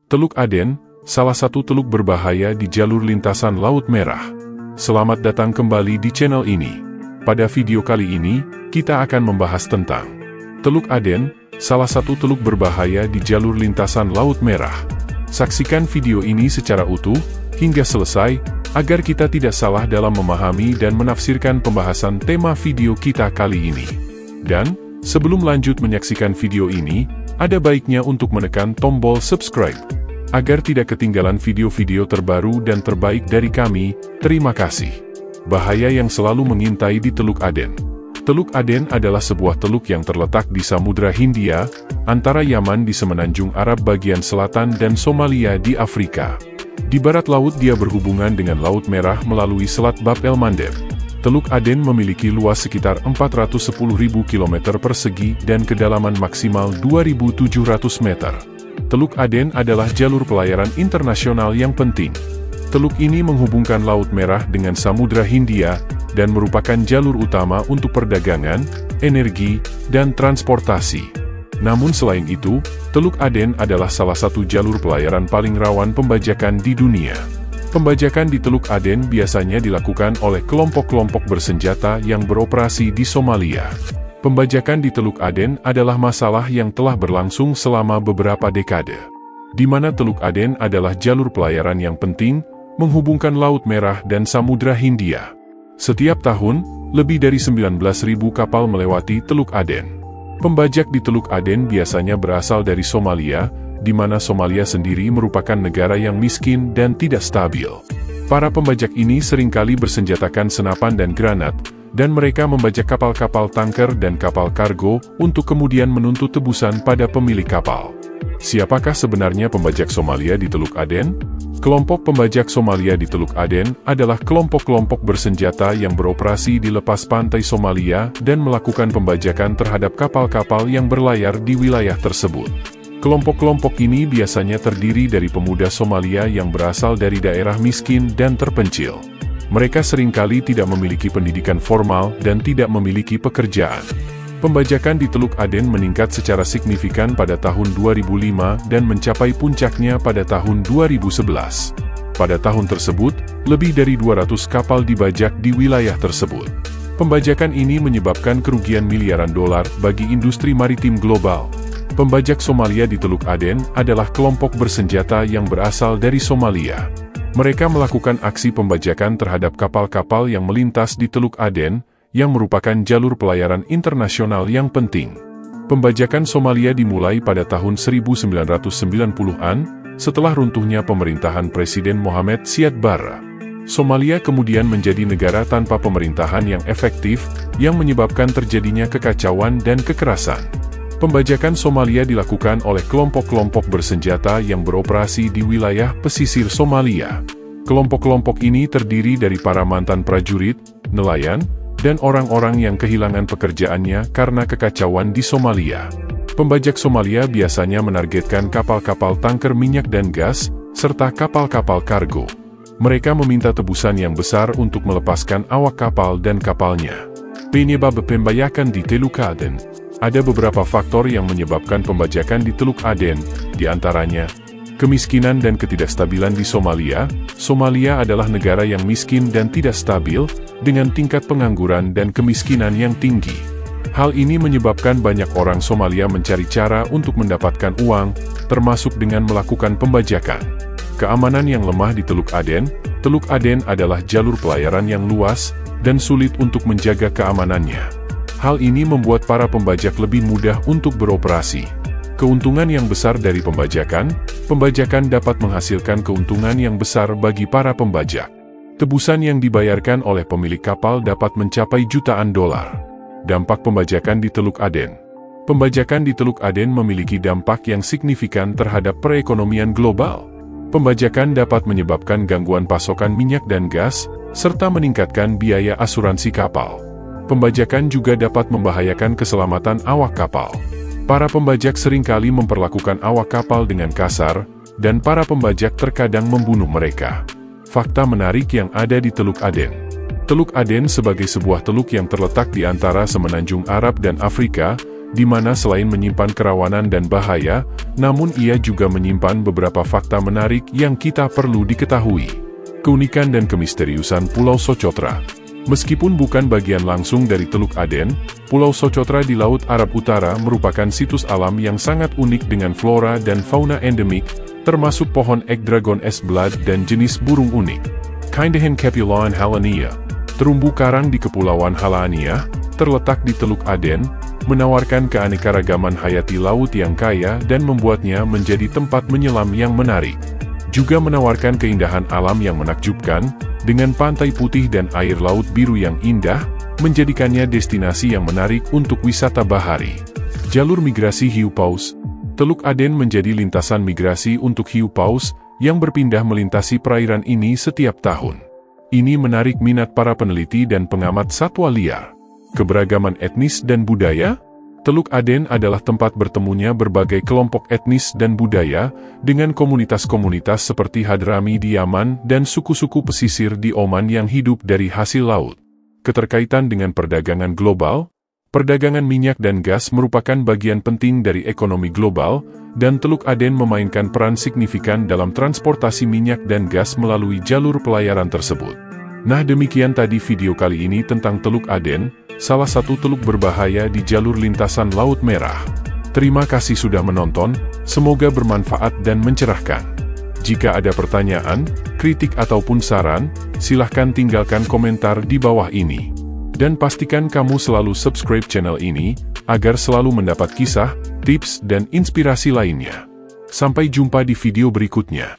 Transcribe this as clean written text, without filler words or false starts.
Teluk Aden, salah satu teluk berbahaya di jalur lintasan Laut Merah. Selamat datang kembali di channel ini. Pada video kali ini, kita akan membahas tentang Teluk Aden, salah satu teluk berbahaya di jalur lintasan Laut Merah. Saksikan video ini secara utuh, hingga selesai, agar kita tidak salah dalam memahami dan menafsirkan pembahasan tema video kita kali ini. Dan, sebelum lanjut menyaksikan video ini, ada baiknya untuk menekan tombol subscribe, agar tidak ketinggalan video-video terbaru dan terbaik dari kami. Terima kasih. Bahaya yang selalu mengintai di Teluk Aden. Teluk Aden adalah sebuah teluk yang terletak di Samudra Hindia, antara Yaman di semenanjung Arab bagian selatan dan Somalia di Afrika. Di barat laut dia berhubungan dengan Laut Merah melalui Selat Bab el-Mandeb. Teluk Aden memiliki luas sekitar 410.000 km persegi dan kedalaman maksimal 2.700 meter. Teluk Aden adalah jalur pelayaran internasional yang penting. Teluk ini menghubungkan Laut Merah dengan Samudra Hindia, dan merupakan jalur utama untuk perdagangan, energi, dan transportasi. Namun selain itu, Teluk Aden adalah salah satu jalur pelayaran paling rawan pembajakan di dunia. Pembajakan di Teluk Aden biasanya dilakukan oleh kelompok-kelompok bersenjata yang beroperasi di Somalia. Pembajakan di Teluk Aden adalah masalah yang telah berlangsung selama beberapa dekade, di mana Teluk Aden adalah jalur pelayaran yang penting, menghubungkan Laut Merah dan Samudra Hindia. Setiap tahun, lebih dari 19.000 kapal melewati Teluk Aden. Pembajak di Teluk Aden biasanya berasal dari Somalia, di mana Somalia sendiri merupakan negara yang miskin dan tidak stabil. Para pembajak ini seringkali bersenjatakan senapan dan granat, dan mereka membajak kapal-kapal tanker dan kapal kargo untuk kemudian menuntut tebusan pada pemilik kapal. Siapakah sebenarnya pembajak Somalia di Teluk Aden? Kelompok pembajak Somalia di Teluk Aden adalah kelompok-kelompok bersenjata yang beroperasi di lepas pantai Somalia dan melakukan pembajakan terhadap kapal-kapal yang berlayar di wilayah tersebut. Kelompok-kelompok ini biasanya terdiri dari pemuda Somalia yang berasal dari daerah miskin dan terpencil. Mereka seringkali tidak memiliki pendidikan formal dan tidak memiliki pekerjaan. Pembajakan di Teluk Aden meningkat secara signifikan pada tahun 2005 dan mencapai puncaknya pada tahun 2011. Pada tahun tersebut, lebih dari 200 kapal dibajak di wilayah tersebut. Pembajakan ini menyebabkan kerugian miliaran dolar bagi industri maritim global. Pembajak Somalia di Teluk Aden adalah kelompok bersenjata yang berasal dari Somalia. Mereka melakukan aksi pembajakan terhadap kapal-kapal yang melintas di Teluk Aden, yang merupakan jalur pelayaran internasional yang penting. Pembajakan Somalia dimulai pada tahun 1990-an, setelah runtuhnya pemerintahan Presiden Mohamed Siad Barre. Somalia kemudian menjadi negara tanpa pemerintahan yang efektif, yang menyebabkan terjadinya kekacauan dan kekerasan. Pembajakan Somalia dilakukan oleh kelompok-kelompok bersenjata yang beroperasi di wilayah pesisir Somalia. Kelompok-kelompok ini terdiri dari para mantan prajurit, nelayan, dan orang-orang yang kehilangan pekerjaannya karena kekacauan di Somalia. Pembajak Somalia biasanya menargetkan kapal-kapal tanker minyak dan gas, serta kapal-kapal kargo. Mereka meminta tebusan yang besar untuk melepaskan awak kapal dan kapalnya. Penyebab pembajakan di Teluk Aden. Ada beberapa faktor yang menyebabkan pembajakan di Teluk Aden, di antaranya kemiskinan dan ketidakstabilan di Somalia. Somalia adalah negara yang miskin dan tidak stabil, dengan tingkat pengangguran dan kemiskinan yang tinggi. Hal ini menyebabkan banyak orang Somalia mencari cara untuk mendapatkan uang, termasuk dengan melakukan pembajakan. Keamanan yang lemah di Teluk Aden. Teluk Aden adalah jalur pelayaran yang luas, dan sulit untuk menjaga keamanannya. Hal ini membuat para pembajak lebih mudah untuk beroperasi. Keuntungan yang besar dari pembajakan dapat menghasilkan keuntungan yang besar bagi para pembajak. Tebusan yang dibayarkan oleh pemilik kapal dapat mencapai jutaan dolar. Dampak pembajakan di Teluk Aden. Pembajakan di Teluk Aden memiliki dampak yang signifikan terhadap perekonomian global. Pembajakan dapat menyebabkan gangguan pasokan minyak dan gas, serta meningkatkan biaya asuransi kapal. Pembajakan juga dapat membahayakan keselamatan awak kapal. Para pembajak seringkali memperlakukan awak kapal dengan kasar, dan para pembajak terkadang membunuh mereka. Fakta menarik yang ada di Teluk Aden. Teluk Aden sebagai sebuah teluk yang terletak di antara semenanjung Arab dan Afrika, di mana selain menyimpan kerawanan dan bahaya, namun ia juga menyimpan beberapa fakta menarik yang kita perlu diketahui. Keunikan dan kemisteriusan Pulau Socotra. Meskipun bukan bagian langsung dari Teluk Aden, Pulau Socotra di Laut Arab Utara merupakan situs alam yang sangat unik dengan flora dan fauna endemik, termasuk pohon ek dragon es blood dan jenis burung unik. Kaindahan Kepulauan Halania. Terumbu karang di Kepulauan Halania, terletak di Teluk Aden, menawarkan keanekaragaman hayati laut yang kaya dan membuatnya menjadi tempat menyelam yang menarik. Juga menawarkan keindahan alam yang menakjubkan, dengan pantai putih dan air laut biru yang indah, menjadikannya destinasi yang menarik untuk wisata bahari. Jalur migrasi hiu paus. Teluk Aden menjadi lintasan migrasi untuk hiu paus, yang berpindah melintasi perairan ini setiap tahun. Ini menarik minat para peneliti dan pengamat satwa liar. Keberagaman etnis dan budaya. Teluk Aden adalah tempat bertemunya berbagai kelompok etnis dan budaya, dengan komunitas-komunitas seperti Hadrami di Yaman dan suku-suku pesisir di Oman yang hidup dari hasil laut. Keterkaitan dengan perdagangan global. Perdagangan minyak dan gas merupakan bagian penting dari ekonomi global, dan Teluk Aden memainkan peran signifikan dalam transportasi minyak dan gas melalui jalur pelayaran tersebut. Nah, demikian tadi video kali ini tentang Teluk Aden, salah satu teluk berbahaya di jalur lintasan Laut Merah. Terima kasih sudah menonton, semoga bermanfaat dan mencerahkan. Jika ada pertanyaan, kritik ataupun saran, silahkan tinggalkan komentar di bawah ini. Dan pastikan kamu selalu subscribe channel ini, agar selalu mendapat kisah, tips dan inspirasi lainnya. Sampai jumpa di video berikutnya.